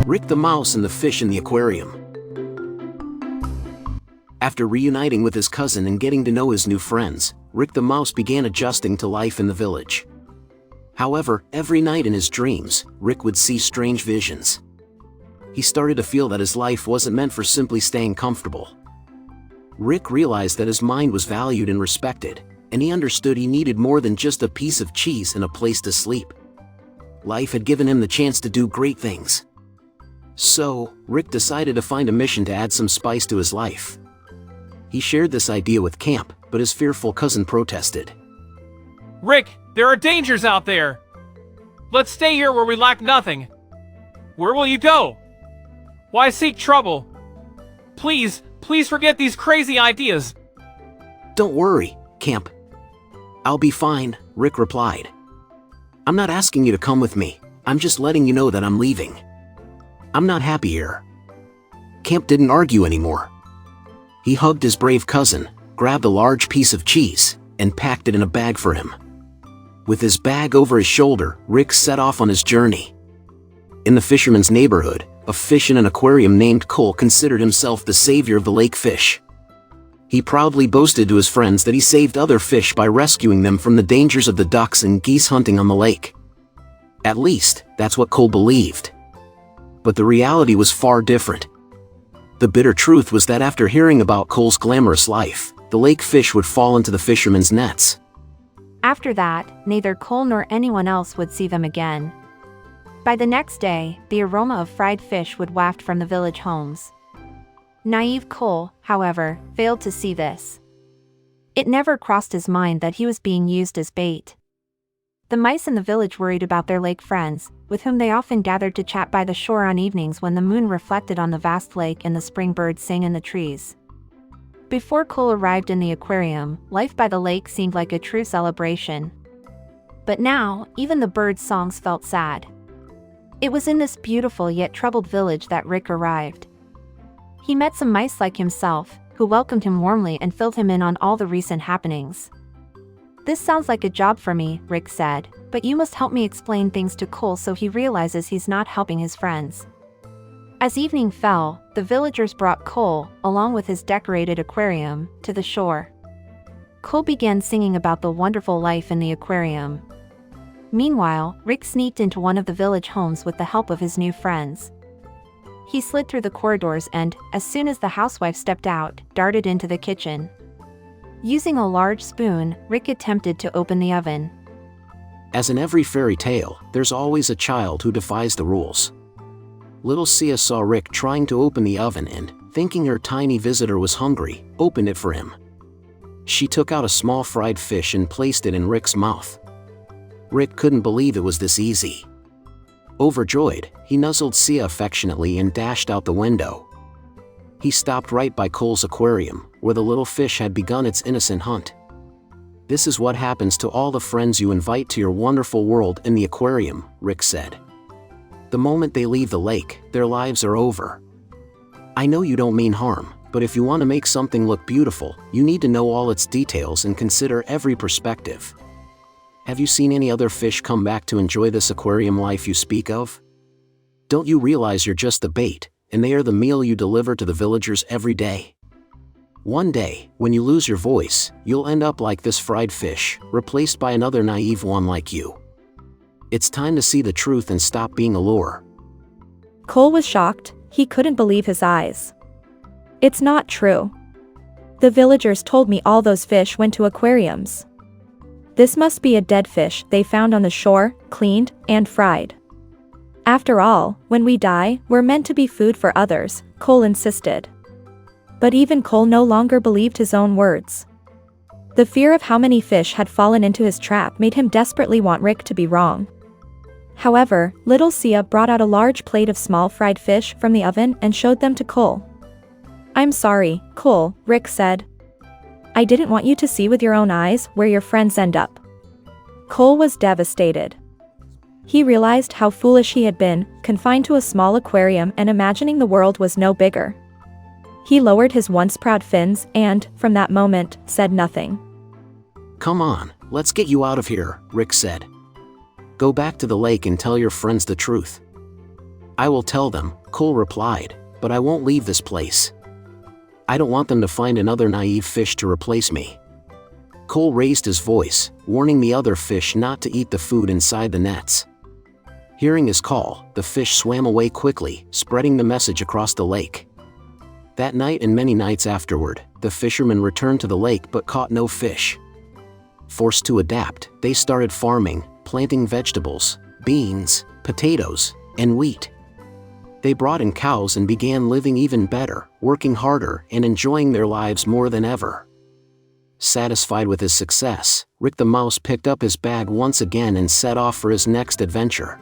Rick the Mouse and the Fish in the Aquarium. After reuniting with his cousin and getting to know his new friends, Rick the Mouse began adjusting to life in the village. However, every night in his dreams, Rick would see strange visions. He started to feel that his life wasn't meant for simply staying comfortable. Rick realized that his mind was valued and respected, and he understood he needed more than just a piece of cheese and a place to sleep. Life had given him the chance to do great things. So, Rick decided to find a mission to add some spice to his life. He shared this idea with Camp, but his fearful cousin protested. Rick, there are dangers out there. Let's stay here where we lack nothing. Where will you go? Why seek trouble? Please forget these crazy ideas. Don't worry, Camp. I'll be fine, Rick replied. I'm not asking you to come with me, I'm just letting you know that I'm leaving. I'm not happy here. Camp didn't argue anymore. He hugged his brave cousin, grabbed a large piece of cheese, and packed it in a bag for him. With his bag over his shoulder, Rick set off on his journey. In the fisherman's neighborhood, a fish in an aquarium named Cole considered himself the savior of the lake fish. He proudly boasted to his friends that he saved other fish by rescuing them from the dangers of the ducks and geese hunting on the lake. At least, that's what Cole believed. But the reality was far different. The bitter truth was that after hearing about Cole's glamorous life, the lake fish would fall into the fisherman's nets. After that, neither Cole nor anyone else would see them again. By the next day, the aroma of fried fish would waft from the village homes. Naive Cole, however, failed to see this. It never crossed his mind that he was being used as bait. The mice in the village worried about their lake friends, with whom they often gathered to chat by the shore on evenings when the moon reflected on the vast lake and the spring birds sang in the trees. Before Cole arrived in the aquarium, life by the lake seemed like a true celebration. But now, even the birds' songs felt sad. It was in this beautiful yet troubled village that Rick arrived. He met some mice like himself, who welcomed him warmly and filled him in on all the recent happenings. "This sounds like a job for me," Rick said, "but you must help me explain things to Cole so he realizes he's not helping his friends." As evening fell, the villagers brought Cole, along with his decorated aquarium, to the shore. Cole began singing about the wonderful life in the aquarium. Meanwhile, Rick sneaked into one of the village homes with the help of his new friends. He slid through the corridors and, as soon as the housewife stepped out, darted into the kitchen. Using a large spoon, Rick attempted to open the oven. As in every fairy tale, there's always a child who defies the rules. Little Sia saw Rick trying to open the oven and, thinking her tiny visitor was hungry, opened it for him. She took out a small fried fish and placed it in Rick's mouth. Rick couldn't believe it was this easy. Overjoyed, he nuzzled Sia affectionately and dashed out the window. He stopped right by Cole's aquarium, where the little fish had begun its innocent hunt. "This is what happens to all the friends you invite to your wonderful world in the aquarium," Rick said. "The moment they leave the lake, their lives are over. I know you don't mean harm, but if you want to make something look beautiful, you need to know all its details and consider every perspective. Have you seen any other fish come back to enjoy this aquarium life you speak of? Don't you realize you're just the bait, and they are the meal you deliver to the villagers every day? One day, when you lose your voice, you'll end up like this fried fish, replaced by another naive one like you. It's time to see the truth and stop being a lure." Cole was shocked. He couldn't believe his eyes. "It's not true. The villagers told me all those fish went to aquariums. This must be a dead fish they found on the shore, cleaned, and fried. After all, when we die, we're meant to be food for others," Cole insisted. But even Cole no longer believed his own words. The fear of how many fish had fallen into his trap made him desperately want Rick to be wrong. However, little Sia brought out a large plate of small fried fish from the oven and showed them to Cole. "I'm sorry, Cole," Rick said. "I didn't want you to see with your own eyes where your friends end up." Cole was devastated. He realized how foolish he had been, confined to a small aquarium and imagining the world was no bigger. He lowered his once proud fins and, from that moment, said nothing. "Come on, let's get you out of here," Rick said. Go back to the lake and tell your friends the truth. I will tell them, Cole replied, but I won't leave this place. I don't want them to find another naive fish to replace me. Cole raised his voice, warning the other fish not to eat the food inside the nets. Hearing his call, the fish swam away quickly, spreading the message across the lake. That night and many nights afterward, the fishermen returned to the lake but caught no fish. Forced to adapt, they started farming, planting vegetables, beans, potatoes, and wheat. They brought in cows and began living even better, working harder and enjoying their lives more than ever. Satisfied with his success, Rick the Mouse picked up his bag once again and set off for his next adventure.